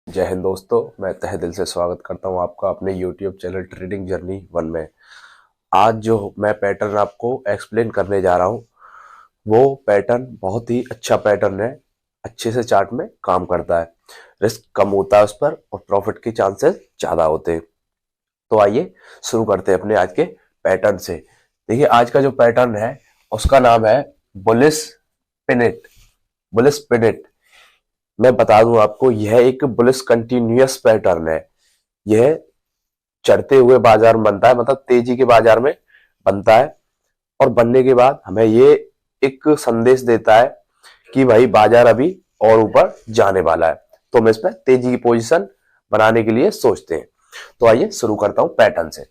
जय हिंद दोस्तों, मैं तहे दिल से स्वागत करता हूं आपका अपने YouTube चैनल ट्रेडिंग जर्नी 1 में। आज जो मैं पैटर्न आपको एक्सप्लेन करने जा रहा हूं वो पैटर्न बहुत ही अच्छा पैटर्न है। अच्छे से चार्ट में काम करता है, रिस्क कम होता है उस पर और प्रॉफिट के चांसेस ज़्यादा होते हैं। तो आइए शुरू करते हैं अपने आज के पैटर्न से। देखिए, आज का जो पैटर्न है उसका नाम है बुलिश पिनिट। बुलिश पिनिट मैं बता दूं आपको, यह एक बुलिश कंटिन्यूअस पैटर्न है। यह चढ़ते हुए बाजार में बनता है, मतलब तेजी के बाजार में बनता है और बनने के बाद हमें ये एक संदेश देता है कि भाई बाजार अभी और ऊपर जाने वाला है, तो हम इसमें तेजी की पोजीशन बनाने के लिए सोचते हैं। तो आइए शुरू करता हूं पैटर्न से।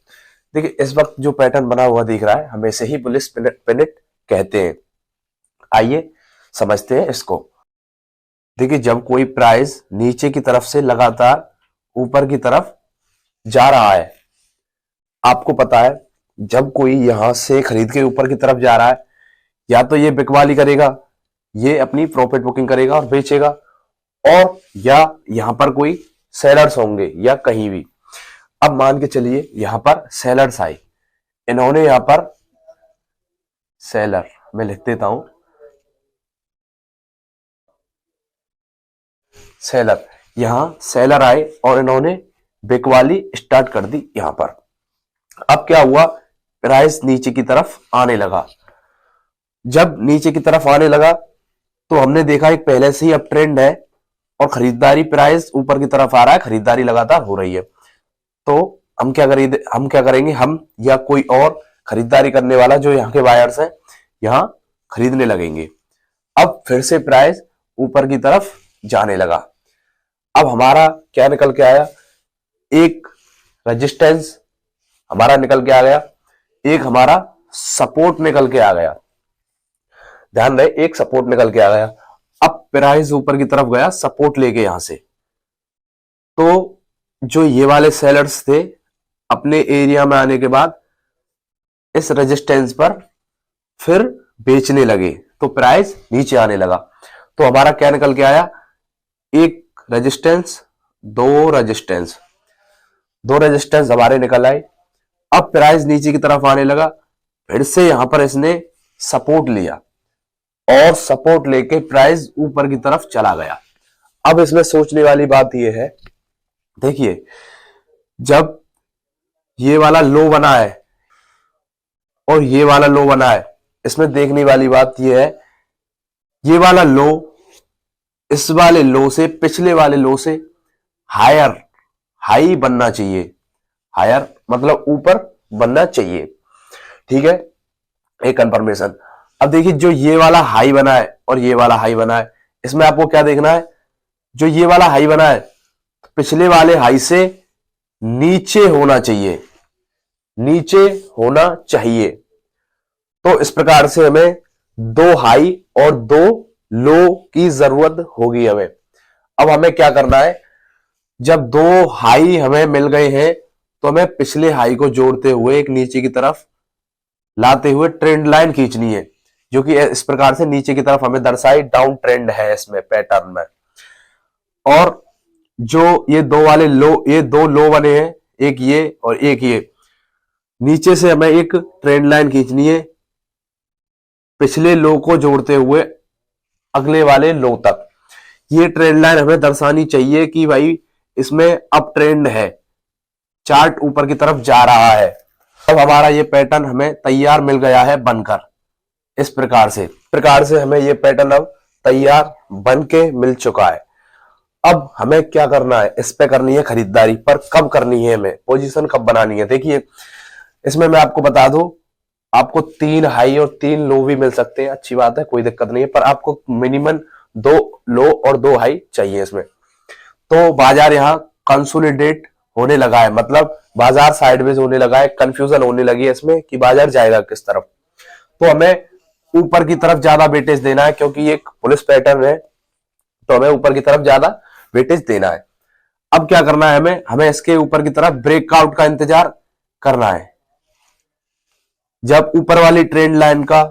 देखिए, इस वक्त जो पैटर्न बना हुआ दिख रहा है हमें इसे ही बुलिश पिनिट कहते हैं। आइए समझते हैं इसको। देखिए, जब कोई प्राइस नीचे की तरफ से लगातार ऊपर की तरफ जा रहा है, आपको पता है जब कोई यहां से खरीद के ऊपर की तरफ जा रहा है, या तो ये बिकवाली करेगा, ये अपनी प्रॉफिट बुकिंग करेगा और बेचेगा, और या यहां पर कोई सेलर्स होंगे या कहीं भी। अब मान के चलिए यहां पर सेलर्स आए, इन्होंने यहां पर सेलर, मैं लिख देता हूं सेलर, यहां सेलर आए और इन्होंने बिकवाली स्टार्ट कर दी यहां पर। अब क्या हुआ, प्राइस नीचे की तरफ आने लगा। जब नीचे की तरफ आने लगा तो हमने देखा एक पहले से ही अब ट्रेंड है और खरीदारी, प्राइस ऊपर की तरफ आ रहा है, खरीदारी लगातार हो रही है। तो हम क्या करेंगे, हम या कोई और खरीदारी करने वाला जो यहाँ के बायर्स हैं यहां खरीदने लगेंगे। अब फिर से प्राइस ऊपर की तरफ जाने लगा। अब हमारा क्या निकल के आया, एक रेजिस्टेंस हमारा निकल के आ गया, एक हमारा सपोर्ट निकल के आ गया। ध्यान रहे, एक सपोर्ट निकल के आ गया। अब प्राइस ऊपर की तरफ गया सपोर्ट लेके यहां से, तो जो ये वाले सेलर्स थे अपने एरिया में आने के बाद इस रेजिस्टेंस पर फिर बेचने लगे, तो प्राइस नीचे आने लगा। तो हमारा क्या निकल के आया, एक रेजिस्टेंस, दो रेजिस्टेंस, दो रेजिस्टेंस हमारे निकल आए। अब प्राइस नीचे की तरफ आने लगा, फिर से यहां पर इसने सपोर्ट लिया और सपोर्ट लेके प्राइस ऊपर की तरफ चला गया। अब इसमें सोचने वाली बात यह है, देखिए जब ये वाला लो बना है और ये वाला लो बना है, इसमें देखने वाली बात यह है, ये वाला लो इस वाले लो से, पिछले वाले लो से हाई बनना चाहिए। हायर मतलब ऊपर बनना चाहिए, ठीक है, एक कंफर्मेशन। अब देखिए, जो ये वाला हाई बना है और ये वाला हाई बना है, इसमें आपको क्या देखना है, जो ये वाला हाई बना है पिछले वाले हाई से नीचे होना चाहिए, नीचे होना चाहिए। तो इस प्रकार से हमें दो हाई और दो लो की जरूरत होगी हमें। अब हमें क्या करना है, जब दो हाई हमें मिल गए हैं तो हमें पिछले हाई को जोड़ते हुए एक नीचे की तरफ लाते हुए ट्रेंड लाइन खींचनी है, जो कि इस प्रकार से नीचे की तरफ हमें दर्शाई, डाउन ट्रेंड है इसमें पैटर्न में। और जो ये दो वाले लो, ये दो लो बने हैं, एक ये और एक ये, नीचे से हमें एक ट्रेंड लाइन खींचनी है पिछले लो को जोड़ते हुए अगले वाले लो तक। ये ट्रेंड लाइन हमें दर्शानी चाहिए कि भाई इसमें अप ट्रेंड है, चार्ट ऊपर की तरफ जा रहा है। अब हमारा ये पैटर्न हमें तैयार मिल गया है बनकर, इस प्रकार से हमें ये पैटर्न अब तैयार बन के मिल चुका है। अब हमें क्या करना है, इस पे करनी है खरीदारी, पर कब करनी है, हमें पोजीशन कब बनानी है। देखिए, इसमें मैं आपको बता दूं, आपको 3 हाई और 3 लो भी मिल सकते हैं, अच्छी बात है, कोई दिक्कत नहीं है, पर आपको मिनिमम 2 लो और 2 हाई चाहिए इसमें। तो बाजार यहाँ कंसोलिडेट होने लगा है, मतलब बाजार साइडवेज होने लगा है, कंफ्यूजन होने लगी है इसमें कि बाजार जाएगा किस तरफ। तो हमें ऊपर की तरफ ज्यादा वेटेज देना है, क्योंकि ये एक बुलिश पैटर्न है, तो हमें ऊपर की तरफ ज्यादा वेटेज देना है। अब क्या करना है, हमें इसके ऊपर की तरफ ब्रेकआउट का इंतजार करना है। जब ऊपर वाली ट्रेंड लाइन का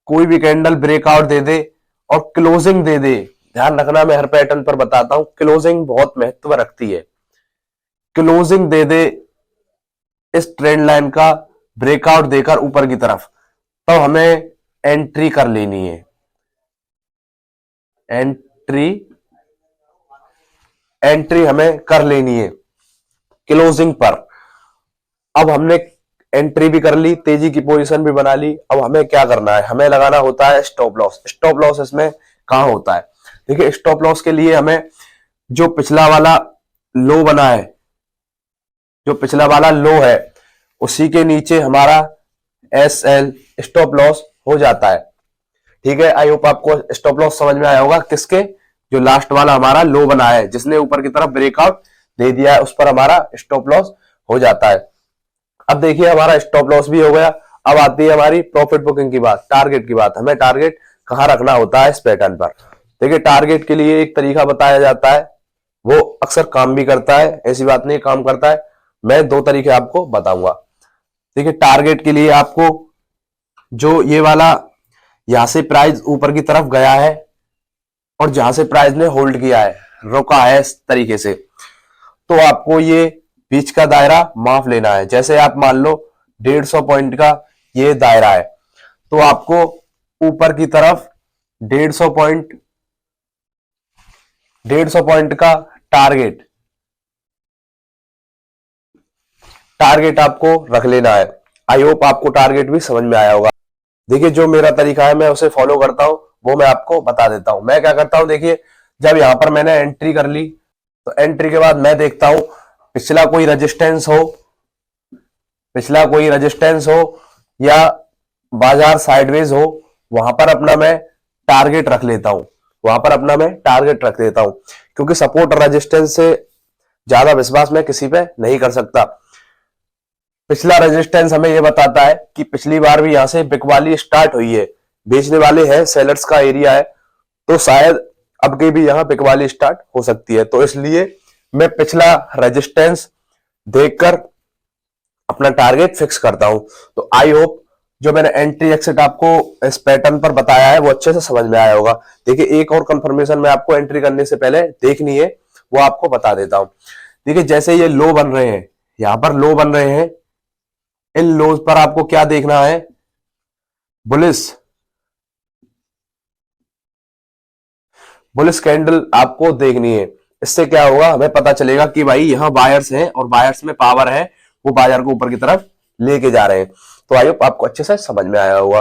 कोई भी कैंडल ब्रेकआउट दे दे और क्लोजिंग दे दे, ध्यान रखना, मैं हर पैटर्न पर बताता हूं, क्लोजिंग बहुत महत्व रखती है। क्लोजिंग दे दे इस ट्रेंड लाइन का ब्रेकआउट देकर ऊपर की तरफ, तो हमें एंट्री कर लेनी है। एंट्री एंट्री हमें कर लेनी है क्लोजिंग पर। अब हमने एंट्री भी कर ली, तेजी की पोजीशन भी बना ली। अब हमें क्या करना है, हमें लगाना होता है स्टॉप लॉस। स्टॉप लॉस इसमें कहां होता है, देखिए स्टॉप लॉस के लिए हमें जो पिछला वाला लो बना है, जो पिछला वाला लो है, उसी के नीचे हमारा एस एल स्टॉप लॉस हो जाता है। ठीक है, आई होप आपको स्टॉप लॉस समझ में आया होगा। किसके, जो लास्ट वाला हमारा लो बना है, जिसने ऊपर की तरफ ब्रेकआउट दे दिया है, उस पर हमारा स्टॉप लॉस हो जाता है। अब देखिए हमारा स्टॉप लॉस भी हो गया। अब आती है हमारी प्रॉफिट बुकिंग की बात, टारगेट की बात। हमें टारगेट कहां रखना होता है इस पैटर्न पर। देखिए टारगेट के लिए एक तरीका बताया जाता है, वो अक्सर काम भी करता है, ऐसी बात नहीं काम करता है। मैं दो तरीके आपको बताऊंगा। देखिए टारगेट के लिए आपको जो ये वाला यहां से प्राइस ऊपर की तरफ गया है और जहां से प्राइस ने होल्ड किया है, रोका है इस तरीके से, तो आपको ये बीच का दायरा माफ लेना है। जैसे आप मान लो 150 पॉइंट का ये दायरा है, तो आपको ऊपर की तरफ 150 पॉइंट 150 पॉइंट का टारगेट टारगेट आपको रख लेना है। आई होप आपको टारगेट भी समझ में आया होगा। देखिए जो मेरा तरीका है मैं उसे फॉलो करता हूं, वो मैं आपको बता देता हूं। मैं क्या करता हूं, देखिए जब यहां पर मैंने एंट्री कर ली, तो एंट्री के बाद मैं देखता हूं पिछला कोई रेजिस्टेंस हो, पिछला कोई रेजिस्टेंस हो या बाजार साइडवेज हो, वहां पर अपना मैं टारगेट रख लेता हूं। वहां पर अपना मैं टारगेट रख देता हूं, क्योंकि सपोर्ट और रेजिस्टेंस से ज्यादा विश्वास मैं किसी पे नहीं कर सकता। पिछला रेजिस्टेंस हमें यह बताता है कि पिछली बार भी यहां से बिकवाली स्टार्ट हुई है, बेचने वाले हैं, सेलर्स का एरिया है, तो शायद अब की भी यहां बिकवाली स्टार्ट हो सकती है। तो इसलिए मैं पिछला रेजिस्टेंस देखकर अपना टारगेट फिक्स करता हूं। तो आई होप जो मैंने एंट्री एक्सिट आपको इस पैटर्न पर बताया है वो अच्छे से समझ में आया होगा। देखिए एक और कंफर्मेशन मैं आपको एंट्री करने से पहले देखनी है, वो आपको बता देता हूं। देखिए जैसे ये लो बन रहे हैं, यहां पर लो बन रहे हैं, इन लोज पर आपको क्या देखना है, बुलिस बुलिस कैंडल आपको देखनी है। इससे क्या होगा, हमें पता चलेगा कि भाई यहां बायर्स हैं और बायर्स में पावर है, वो बाजार को ऊपर की तरफ लेके जा रहे हैं। तो आई होप आपको अच्छे से समझ में आया होगा।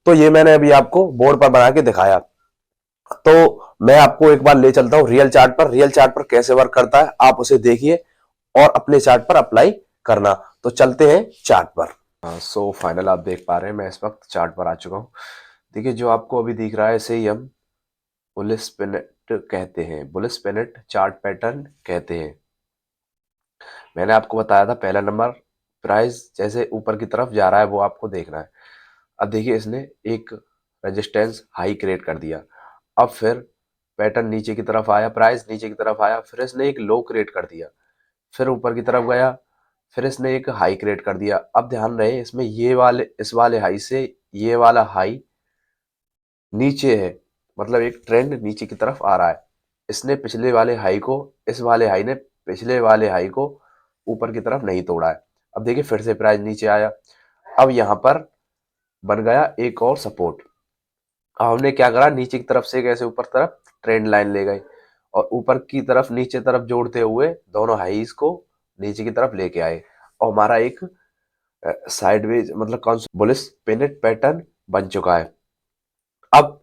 तो ये मैंने अभी आपको बोर्ड पर बना के दिखाया। तो मैं आपको एक बार ले चलता हूं रियल चार्ट पर। रियल चार्ट पर कैसे वर्क करता है आप उसे देखिए और अपने चार्ट पर अप्लाई करना। तो चलते हैं चार्ट पर। सो फाइनल आप देख पा रहे हैं मैं इस वक्त चार्ट पर आ चुका हूं। देखिए जो आपको अभी दिख रहा है इसे ही हम बुलिस पेनेट कहते हैं, बुलिस पेनेट चार्ट पैटर्न कहते हैं। मैंने आपको बताया था पहला नंबर, प्राइस जैसे ऊपर की तरफ जा रहा है वो आपको देखना है। अब देखिए इसने एक रेजिस्टेंस हाई क्रिएट कर दिया, अब फिर पैटर्न नीचे की तरफ आया, प्राइस नीचे की तरफ आया, फिर इसने एक लो क्रिएट कर दिया, फिर ऊपर की तरफ गया, फिर इसने एक हाई क्रिएट कर दिया। अब ध्यान रहे इसमें ये वाले इस वाले हाई से ये वाला हाई नीचे है, मतलब एक ट्रेंड नीचे की तरफ आ रहा है। इसने पिछले वाले हाई को, इस वाले हाई ने पिछले वाले हाई को ऊपर की तरफ नहीं तोड़ा है। अब देखिए फिर से प्राइस नीचे आया, अब यहां पर बन गया एक और सपोर्ट। अब हमने क्या करा, नीचे की तरफ से कैसे ऊपर तरफ ट्रेंड लाइन ले गए और ऊपर की तरफ नीचे तरफ जोड़ते हुए दोनों हाईज को नीचे की तरफ लेके आए और हमारा एक साइडवेज मतलब कौन सा बुलिश पिनिट पैटर्न बन चुका है। अब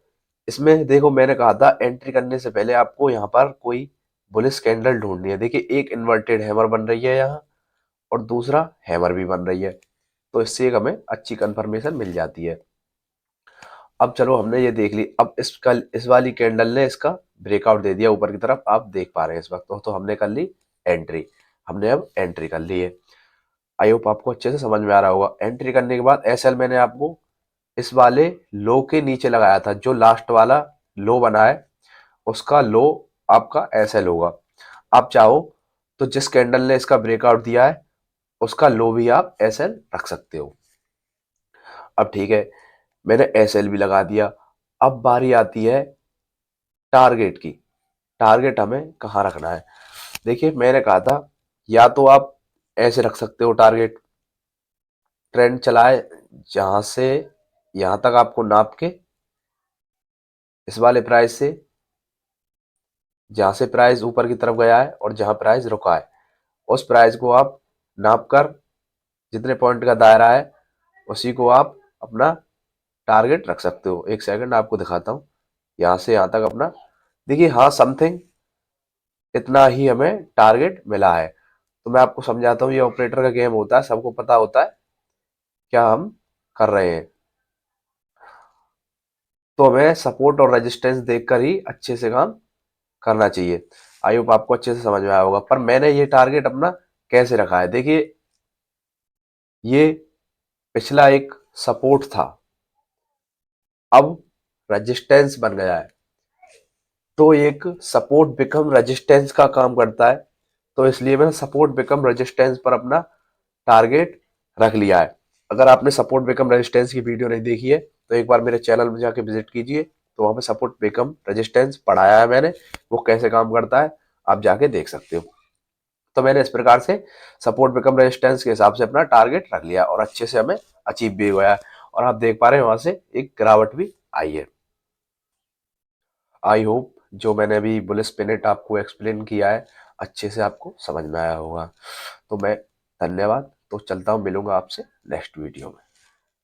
इसमें देखो मैंने कहा था एंट्री करने से पहले आपको यहाँ पर कोई बुलिश कैंडल ढूंढनी है। देखिए एक इन्वर्टेड हैमर बन रही है यहाँ और दूसरा हैमर भी बन रही है, तो इससे एक हमें अच्छी कंफर्मेशन मिल जाती है। अब चलो हमने ये देख ली, अब इस वाली कैंडल ने इसका ब्रेकआउट दे दिया ऊपर की तरफ, आप देख पा रहे हैं इस वक्त। तो हमने कर ली एंट्री, हमने अब एंट्री कर ली है। आई होप आपको अच्छे से समझ में आ रहा होगा। एंट्री करने के बाद एसएल मैंने आपको इस वाले लो के नीचे लगाया था, जो लास्ट वाला लो बना है उसका लो आपका एसएल होगा। आप चाहो तो जिस कैंडल ने इसका ब्रेकआउट दिया है उसका लो भी आप एसएल रख सकते हो। अब ठीक है, मैंने एसएल भी लगा दिया। अब बारी आती है टारगेट की, टारगेट हमें कहाँ रखना है। देखिए मैंने कहा था या तो आप ऐसे रख सकते हो टारगेट, ट्रेंड चलाए जहां से यहां तक आपको नाप के, इस वाले प्राइस से जहां से प्राइस ऊपर की तरफ गया है और जहां प्राइस रुका है उस प्राइस को आप नाप कर जितने पॉइंट का दायरा है उसी को आप अपना टारगेट रख सकते हो। एक सेकंड आपको दिखाता हूँ, यहाँ से यहाँ तक अपना देखिए, हाँ समथिंग इतना ही हमें टारगेट मिला है। तो मैं आपको समझाता हूँ, ये ऑपरेटर का गेम होता है, सबको पता होता है क्या हम कर रहे हैं। तो हमें सपोर्ट और रेजिस्टेंस देखकर ही अच्छे से काम करना चाहिए। आई होप आपको अच्छे से समझ में आया होगा। पर मैंने ये टारगेट अपना कैसे रखा है, देखिए ये पिछला एक सपोर्ट था, अब रेजिस्टेंस बन गया है। तो एक सपोर्ट बिकम रेजिस्टेंस का काम करता है, तो इसलिए मैंने सपोर्ट बिकम रेजिस्टेंस पर अपना टारगेट रख लिया है। अगर आपने सपोर्ट बिकम रेजिस्टेंस की वीडियो नहीं देखी है तो एक बार मेरे चैनल में जाके विजिट कीजिए, तो वहां पे सपोर्ट बिकम रेजिस्टेंस पढ़ाया है मैंने, वो कैसे काम करता है आप जाके देख सकते हो। तो मैंने इस प्रकार से सपोर्ट बिकम रेजिस्टेंस के हिसाब से अपना टारगेट रख लिया और अच्छे से हमें अचीव भी हुआ है। और आप देख पा रहे हैं वहां से एक गिरावट भी आई है। आई होप जो मैंने अभी बुलिश पिनिट आपको एक्सप्लेन किया है अच्छे से आपको समझ में आया होगा। तो मैं धन्यवाद, तो चलता हूँ, मिलूंगा आपसे नेक्स्ट वीडियो में।